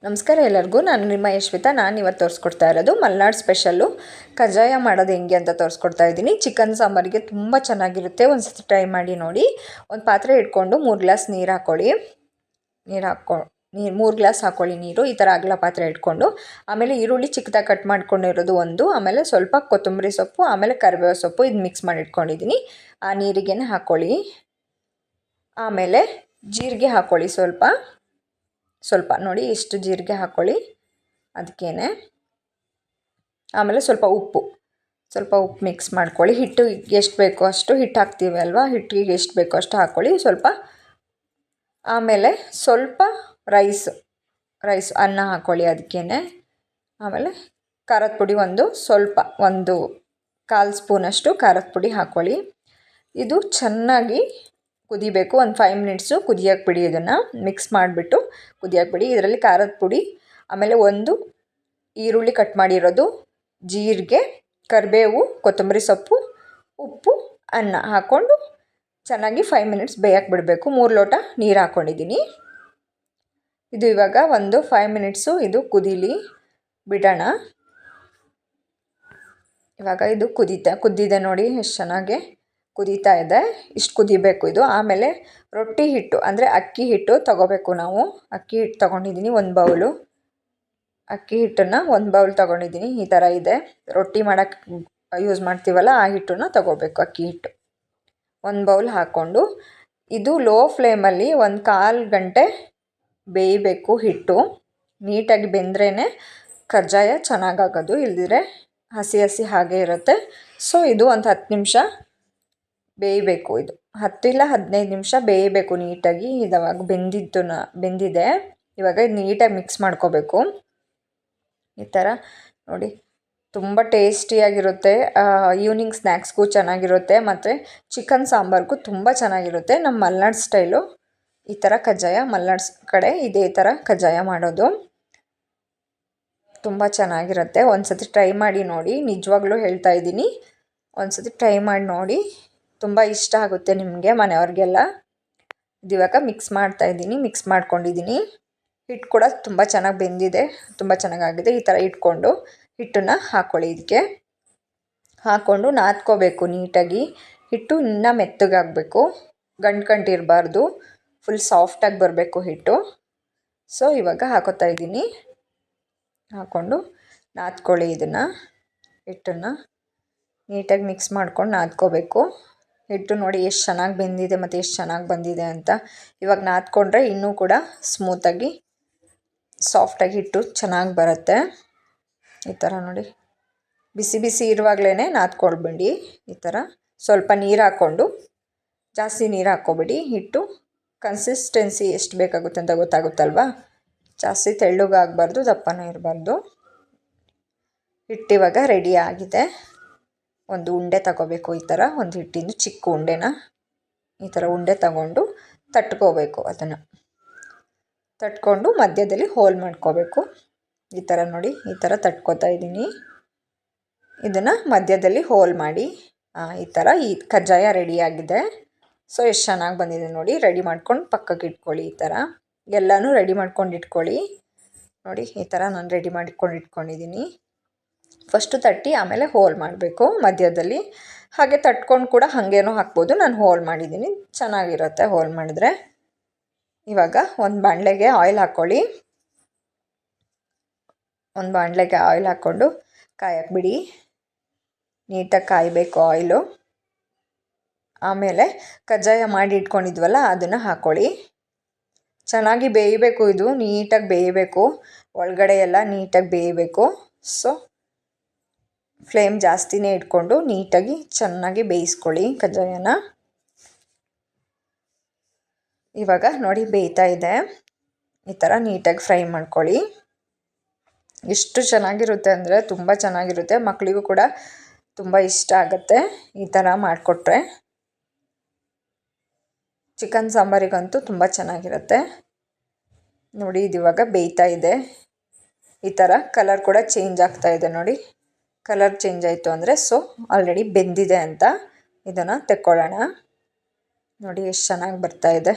ನಮಸ್ಕಾರ ಎಲ್ಲರಿಗೂ. ನಾನು ನಿಮ್ಮ ಯಶ್ವಿತಾ. ನಾನು ಇವತ್ತು ತೋರಿಸ್ಕೊಡ್ತಾ ಇರೋದು ಮಲೆನಾಡು ಸ್ಪೆಷಲ್ಲು ಕಜ್ಜಾಯ ಮಾಡೋದು ಹೆಂಗೆ ಅಂತ ತೋರಿಸ್ಕೊಡ್ತಾ ಇದ್ದೀನಿ. ಚಿಕನ್ ಸಾಂಬಾರಿಗೆ ತುಂಬ ಚೆನ್ನಾಗಿರುತ್ತೆ. ಒಂದು ಸತಿ ಟ್ರೈ ಮಾಡಿ ನೋಡಿ. ಒಂದು ಪಾತ್ರೆ ಇಟ್ಕೊಂಡು 3 ಗ್ಲಾಸ್ ನೀರು ಹಾಕ್ಕೊಳ್ಳಿ. ನೀರು 3 ಗ್ಲಾಸ್ ಹಾಕ್ಕೊಳ್ಳಿ ನೀರು. ಈ ಥರ ಅಗಲ ಪಾತ್ರೆ ಇಟ್ಕೊಂಡು ಆಮೇಲೆ ಈರುಳ್ಳಿ ಚಿಕ್ಕದಾಗಿ ಕಟ್ ಮಾಡ್ಕೊಂಡಿರೋದು ಒಂದು, ಆಮೇಲೆ ಸ್ವಲ್ಪ ಕೊತ್ತಂಬರಿ ಸೊಪ್ಪು, ಆಮೇಲೆ ಕರಿಬೇವು ಸೊಪ್ಪು ಇದು ಮಿಕ್ಸ್ ಮಾಡಿ ಇಟ್ಕೊಂಡಿದ್ದೀನಿ. ಆ ನೀರಿಗೇ ಹಾಕ್ಕೊಳ್ಳಿ. ಆಮೇಲೆ ಜೀರಿಗೆ ಹಾಕ್ಕೊಳ್ಳಿ. ಸ್ವಲ್ಪ ನೋಡಿ ಇಷ್ಟು ಜೀರಿಗೆ ಹಾಕ್ಕೊಳ್ಳಿ ಅದಕ್ಕೇನೆ. ಆಮೇಲೆ ಸ್ವಲ್ಪ ಉಪ್ಪು ಮಿಕ್ಸ್ ಮಾಡ್ಕೊಳ್ಳಿ. ಹಿಟ್ಟು ಎಷ್ಟು ಬೇಕೋ ಅಷ್ಟು ಹಿಟ್ಟು ಹಾಕ್ತೀವಿ ಅಲ್ವಾ, ಹಿಟ್ಟಿಗೆ ಎಷ್ಟು ಬೇಕೋ ಅಷ್ಟು ಹಾಕ್ಕೊಳ್ಳಿ ಸ್ವಲ್ಪ. ಆಮೇಲೆ ಸ್ವಲ್ಪ ರೈಸ್ ಅನ್ನ ಹಾಕ್ಕೊಳ್ಳಿ ಅದಕ್ಕೇನೆ. ಆಮೇಲೆ ಖಾರದ ಪುಡಿ ಒಂದು 1/4 ಸ್ಪೂನಷ್ಟು ಖಾರದ ಪುಡಿ ಹಾಕ್ಕೊಳ್ಳಿ. ಇದು ಚೆನ್ನಾಗಿ ಕುದಿಬೇಕು. ಒಂದು 5 ಮಿನಿಟ್ಸು ಕುದಿಯೋಕೆ ಬಿಡಿ. ಇದನ್ನು ಮಿಕ್ಸ್ ಮಾಡಿಬಿಟ್ಟು ಕುದಿಯೋಕೆ ಬಿಡಿ. ಇದರಲ್ಲಿ ಖಾರದ ಪುಡಿ, ಆಮೇಲೆ ಒಂದು ಈರುಳ್ಳಿ ಕಟ್ ಮಾಡಿರೋದು, ಜೀರಿಗೆ, ಕರಿಬೇವು, ಕೊತ್ತಂಬರಿ ಸೊಪ್ಪು, ಉಪ್ಪು, ಅನ್ನ ಹಾಕ್ಕೊಂಡು ಚೆನ್ನಾಗಿ 5 ಮಿನಿಟ್ಸ್ ಬೇಯಕ್ಕೆ ಬಿಡಬೇಕು. 3 ಲೋಟ ನೀರು ಹಾಕ್ಕೊಂಡಿದ್ದೀನಿ. ಇದು ಇವಾಗ ಒಂದು 5 ಮಿನಿಟ್ಸು ಇದು ಕುದೀಲಿ ಬಿಡೋಣ. ಇವಾಗ ಇದು ಕುದ್ದಿದೆ ನೋಡಿ ಎಷ್ಟು ಚೆನ್ನಾಗಿ ಕುದೀತಾ ಇದೆ. ಇಷ್ಟು ಕುದಿಬೇಕು ಇದು. ಆಮೇಲೆ ರೊಟ್ಟಿ ಹಿಟ್ಟು ಅಂದರೆ ಅಕ್ಕಿ ಹಿಟ್ಟು ತೊಗೋಬೇಕು ನಾವು. ಅಕ್ಕಿ ಹಿಟ್ಟು ತೊಗೊಂಡಿದ್ದೀನಿ 1 ಬೌಲು. ಅಕ್ಕಿ ಹಿಟ್ಟನ್ನು 1 ಬೌಲ್ ತೊಗೊಂಡಿದ್ದೀನಿ. ಈ ಥರ ಇದೆ. ರೊಟ್ಟಿ ಮಾಡೋಕ್ಕೆ ಯೂಸ್ ಮಾಡ್ತೀವಲ್ಲ ಆ ಹಿಟ್ಟನ್ನು ತೊಗೋಬೇಕು. ಅಕ್ಕಿ ಹಿಟ್ಟು 1 ಬೌಲ್ ಹಾಕ್ಕೊಂಡು ಇದು ಲೋ ಫ್ಲೇಮಲ್ಲಿ 1/4 ಗಂಟೆ ಬೇಯಬೇಕು. ಹಿಟ್ಟು ನೀಟಾಗಿ ಬೆಂದ್ರೇ ಕಜ್ಜಾಯ ಚೆನ್ನಾಗಾಗೋದು, ಇಲ್ದಿದ್ರೆ ಹಸಿ ಹಾಗೆ ಇರುತ್ತೆ. ಸೊ ಇದು ಒಂದು 10 ನಿಮಿಷ ಬೇಯಬೇಕು. ಇದು 10 ಇಲ್ಲ 15 ನಿಮಿಷ ಬೇಯಬೇಕು ನೀಟಾಗಿ. ಇವಾಗ ಬೆಂದಿದೆ. ಇವಾಗ ಇದು ನೀಟಾಗಿ ಮಿಕ್ಸ್ ಮಾಡ್ಕೋಬೇಕು. ಈ ಥರ ನೋಡಿ ತುಂಬ ಟೇಸ್ಟಿಯಾಗಿರುತ್ತೆ. ಈವ್ನಿಂಗ್ ಸ್ನ್ಯಾಕ್ಸ್ಗೂ ಚೆನ್ನಾಗಿರುತ್ತೆ, ಮತ್ತು ಚಿಕನ್ ಸಾಂಬಾರ್ಗೂ ತುಂಬ ಚೆನ್ನಾಗಿರುತ್ತೆ. ನಮ್ಮ ಮಲೆನಾಡು ಸ್ಟೈಲು ಈ ಥರ ಕಜ್ಜಾಯ, ಮಲೆನಾಡು ಕಡೆ ಇದೇ ಥರ ಕಜ್ಜಾಯ ಮಾಡೋದು ತುಂಬ ಚೆನ್ನಾಗಿರುತ್ತೆ. ಒಂದು ಸತಿ ಟ್ರೈ ಮಾಡಿ ನೋಡಿ. ನಿಜವಾಗ್ಲೂ ಹೇಳ್ತಾ ಇದ್ದೀನಿ, ಒಂದು ಸತಿ ಟ್ರೈ ಮಾಡಿ ನೋಡಿ. ತುಂಬ ಇಷ್ಟ ಆಗುತ್ತೆ ನಿಮಗೆ, ಮನೆಯವ್ರಿಗೆಲ್ಲ. ಇದು ಇವಾಗ ಮಿಕ್ಸ್ ಮಾಡ್ಕೊಂಡಿದ್ದೀನಿ. ಹಿಟ್ಟು ಕೂಡ ತುಂಬ ಚೆನ್ನಾಗಿ ಬೆಂದಿದೆ, ತುಂಬ ಚೆನ್ನಾಗಾಗಿದೆ. ಈ ಥರ ಇಟ್ಕೊಂಡು ಹಿಟ್ಟನ್ನು ಹಾಕ್ಕೊಳ್ಳಿ. ಇದಕ್ಕೆ ಹಾಕ್ಕೊಂಡು ನಾದ್ಕೋಬೇಕು ನೀಟಾಗಿ. ಹಿಟ್ಟು ಇನ್ನೂ ಮೆತ್ತಗಾಗಬೇಕು, ಗಂಟಿರಬಾರ್ದು, ಫುಲ್ ಸಾಫ್ಟಾಗಿ ಬರಬೇಕು ಹಿಟ್ಟು. ಸೊ ಇವಾಗ ಹಾಕೋತಾ ಇದ್ದೀನಿ. ಹಾಕ್ಕೊಂಡು ನಾದ್ಕೊಳ್ಳಿ ಇದನ್ನು. ಹಿಟ್ಟನ್ನು ನೀಟಾಗಿ ಮಿಕ್ಸ್ ಮಾಡ್ಕೊಂಡು ನಾದ್ಕೋಬೇಕು. ಹಿಟ್ಟು ನೋಡಿ ಎಷ್ಟು ಚೆನ್ನಾಗಿ ಬೆಂದಿದೆ ಮತ್ತು ಎಷ್ಟು ಚೆನ್ನಾಗಿ ಬಂದಿದೆ ಅಂತ. ಇವಾಗ ನಾದ್ಕೊಂಡ್ರೆ ಇನ್ನೂ ಕೂಡ ಸ್ಮೂತಾಗಿ ಸಾಫ್ಟಾಗಿ ಹಿಟ್ಟು ಚೆನ್ನಾಗಿ ಬರುತ್ತೆ. ಈ ಥರ ನೋಡಿ ಬಿಸಿ ಇರುವಾಗಲೇ ನಾದ್ಕೊಳ್ಬೇಡಿ. ಈ ಥರ ಸ್ವಲ್ಪ ನೀರು ಹಾಕ್ಕೊಂಡು, ಜಾಸ್ತಿ ನೀರು ಹಾಕ್ಕೊಬೇಡಿ. ಹಿಟ್ಟು ಕನ್ಸಿಸ್ಟೆನ್ಸಿ ಎಷ್ಟು ಬೇಕಾಗುತ್ತೆ ಅಂತ ಗೊತ್ತಾಗುತ್ತಲ್ವ. ಜಾಸ್ತಿ ತೆಳ್ಳಗಾಗಬಾರ್ದು, ದಪ್ಪನೂ ಇರಬಾರ್ದು. ಹಿಟ್ಟಿವಾಗ ರೆಡಿ ಆಗಿದೆ. ಒಂದು ಉಂಡೆ ತಗೋಬೇಕು. ಈ ಥರ ಒಂದು ಹಿಟ್ಟಿಂದು ಚಿಕ್ಕ ಉಂಡೆನ ಈ ಥರ ಉಂಡೆ ತಗೊಂಡು ತಟ್ಕೋಬೇಕು. ಅದನ್ನು ತಟ್ಕೊಂಡು ಮಧ್ಯದಲ್ಲಿ ಹೋಲ್ ಮಾಡ್ಕೋಬೇಕು. ಈ ಥರ ನೋಡಿ, ಈ ಥರ ತಟ್ಕೋತಾ ಇದ್ದೀನಿ. ಇದನ್ನು ಮಧ್ಯದಲ್ಲಿ ಹೋಲ್ ಮಾಡಿ ಈ ಥರ ಈ ಕಜ್ಜಾಯ ರೆಡಿಯಾಗಿದೆ. ಸೊ ಎಷ್ಟು ಚೆನ್ನಾಗಿ ಬಂದಿದೆ ನೋಡಿ. ರೆಡಿ ಮಾಡ್ಕೊಂಡು ಪಕ್ಕಕ್ಕೆ ಇಟ್ಕೊಳ್ಳಿ. ಈ ಥರ ಎಲ್ಲನೂ ರೆಡಿ ಮಾಡ್ಕೊಂಡು ಇಟ್ಕೊಳ್ಳಿ. ನೋಡಿ ಈ ಥರ ನಾನು ರೆಡಿ ಮಾಡ್ಕೊಂಡು ಇಟ್ಕೊಂಡಿದ್ದೀನಿ. ಫಸ್ಟು ತಟ್ಟಿ ಆಮೇಲೆ ಹೋಲ್ ಮಾಡಬೇಕು ಮಧ್ಯದಲ್ಲಿ. ಹಾಗೆ ತಟ್ಕೊಂಡು ಕೂಡ ಹಾಗೇನೂ ಹಾಕ್ಬೋದು. ನಾನು ಹೋಲ್ ಮಾಡಿದ್ದೀನಿ, ಚೆನ್ನಾಗಿರುತ್ತೆ ಹೋಲ್ ಮಾಡಿದ್ರೆ. ಇವಾಗ ಒಂದು ಬಾಣಲೆಗೆ ಆಯಿಲ್ ಹಾಕ್ಕೊಳ್ಳಿ. ಒಂದು ಬಾಣಲೆಗೆ ಆಯಿಲ್ ಹಾಕ್ಕೊಂಡು ಕಾಯಕ್ಕೆ ಬಿಡಿ. ನೀಟಾಗಿ ಕಾಯಬೇಕು ಆಯಿಲು. ಆಮೇಲೆ ಕಜ್ಜಾಯ ಮಾಡಿ ಇಟ್ಕೊಂಡಿದ್ವಲ್ಲ ಅದನ್ನು ಹಾಕ್ಕೊಳ್ಳಿ. ಚೆನ್ನಾಗಿ ಬೇಯಬೇಕು. ಇದು ನೀಟಾಗಿ ಬೇಯಬೇಕು, ಒಳಗಡೆ ಎಲ್ಲ ನೀಟಾಗಿ ಬೇಯಬೇಕು. ಸೊ ಫ್ಲೇಮ್ ಜಾಸ್ತಿನೇ ಇಟ್ಕೊಂಡು ನೀಟಾಗಿ ಚೆನ್ನಾಗಿ ಬೇಯಿಸ್ಕೊಳ್ಳಿ ಕಜ್ಜಾಯನ. ಇವಾಗ ನೋಡಿ ಬೇಯ್ತಾ ಇದೆ. ಈ ಥರ ನೀಟಾಗಿ ಫ್ರೈ ಮಾಡ್ಕೊಳ್ಳಿ. ಎಷ್ಟು ಚೆನ್ನಾಗಿರುತ್ತೆ ಅಂದರೆ ತುಂಬ ಚೆನ್ನಾಗಿರುತ್ತೆ. ಮಕ್ಕಳಿಗೂ ಕೂಡ ತುಂಬ ಇಷ್ಟ ಆಗುತ್ತೆ ಈ ಥರ ಮಾಡಿಕೊಟ್ರೆ. ಚಿಕನ್ ಸಾಂಬಾರಿಗಂತೂ ತುಂಬ ಚೆನ್ನಾಗಿರುತ್ತೆ ನೋಡಿ. ಇದು ಇವಾಗ ಬೇಯ್ತಾ ಇದೆ. ಈ ಥರ ಕಲರ್ ಕೂಡ ಚೇಂಜ್ ಆಗ್ತಾ ಇದೆ ನೋಡಿ. ಕಲರ್ ಚೇಂಜ್ ಆಯಿತು ಅಂದರೆ ಸೊ ಆಲ್ರೆಡಿ ಬೆಂದಿದೆ ಅಂತ. ಇದನ್ನು ತೆಕ್ಕೊಳ್ಳೋಣ. ನೋಡಿ ಎಷ್ಟು ಚೆನ್ನಾಗಿ ಬರ್ತಾ ಇದೆ.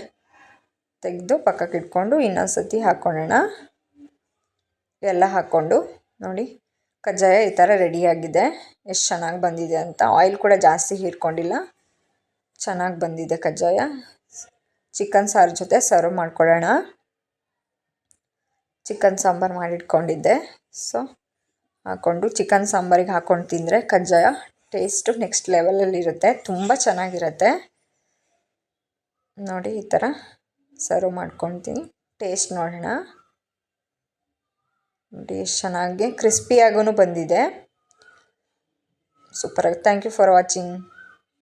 ತೆಗೆದು ಪಕ್ಕಕ್ಕೆ ಇಟ್ಕೊಂಡು ಇನ್ನೊಂದು ಸತಿ ಹಾಕ್ಕೊಳ್ಳೋಣ. ಎಲ್ಲ ಹಾಕ್ಕೊಂಡು ನೋಡಿ ಕಜ್ಜಾಯ ಈ ಥರ ರೆಡಿಯಾಗಿದೆ. ಎಷ್ಟು ಚೆನ್ನಾಗಿ ಬಂದಿದೆ ಅಂತ. ಆಯಿಲ್ ಕೂಡ ಜಾಸ್ತಿ ಹೀರ್ಕೊಂಡಿಲ್ಲ, ಚೆನ್ನಾಗಿ ಬಂದಿದೆ ಕಜ್ಜಾಯ. ಚಿಕನ್ ಸಾರು ಜೊತೆ ಸರ್ವ್ ಮಾಡ್ಕೊಳ್ಳೋಣ. ಚಿಕನ್ ಸಾಂಬಾರು ಮಾಡಿಟ್ಕೊಂಡಿದ್ದೆ, ಸೊ ಹಾಕ್ಕೊಂಡು ಚಿಕನ್ ಸಾಂಬಾರಿಗೆ ಹಾಕ್ಕೊಂಡು ತಿಂದರೆ ಕಜ್ಜಾಯ ಟೇಸ್ಟು ನೆಕ್ಸ್ಟ್ ಲೆವೆಲಲ್ಲಿರುತ್ತೆ, ತುಂಬ ಚೆನ್ನಾಗಿರುತ್ತೆ. ನೋಡಿ ಈ ಥರ ಸರ್ವ್ ಮಾಡ್ಕೊತೀನಿ. ಟೇಸ್ಟ್ ನೋಡೋಣ. ನೋಡಿ ಎಷ್ಟು ಚೆನ್ನಾಗಿ ಕ್ರಿಸ್ಪಿಯಾಗೂ ಬಂದಿದೆ. ಸೂಪರಾಗಿ. Thank you for watching.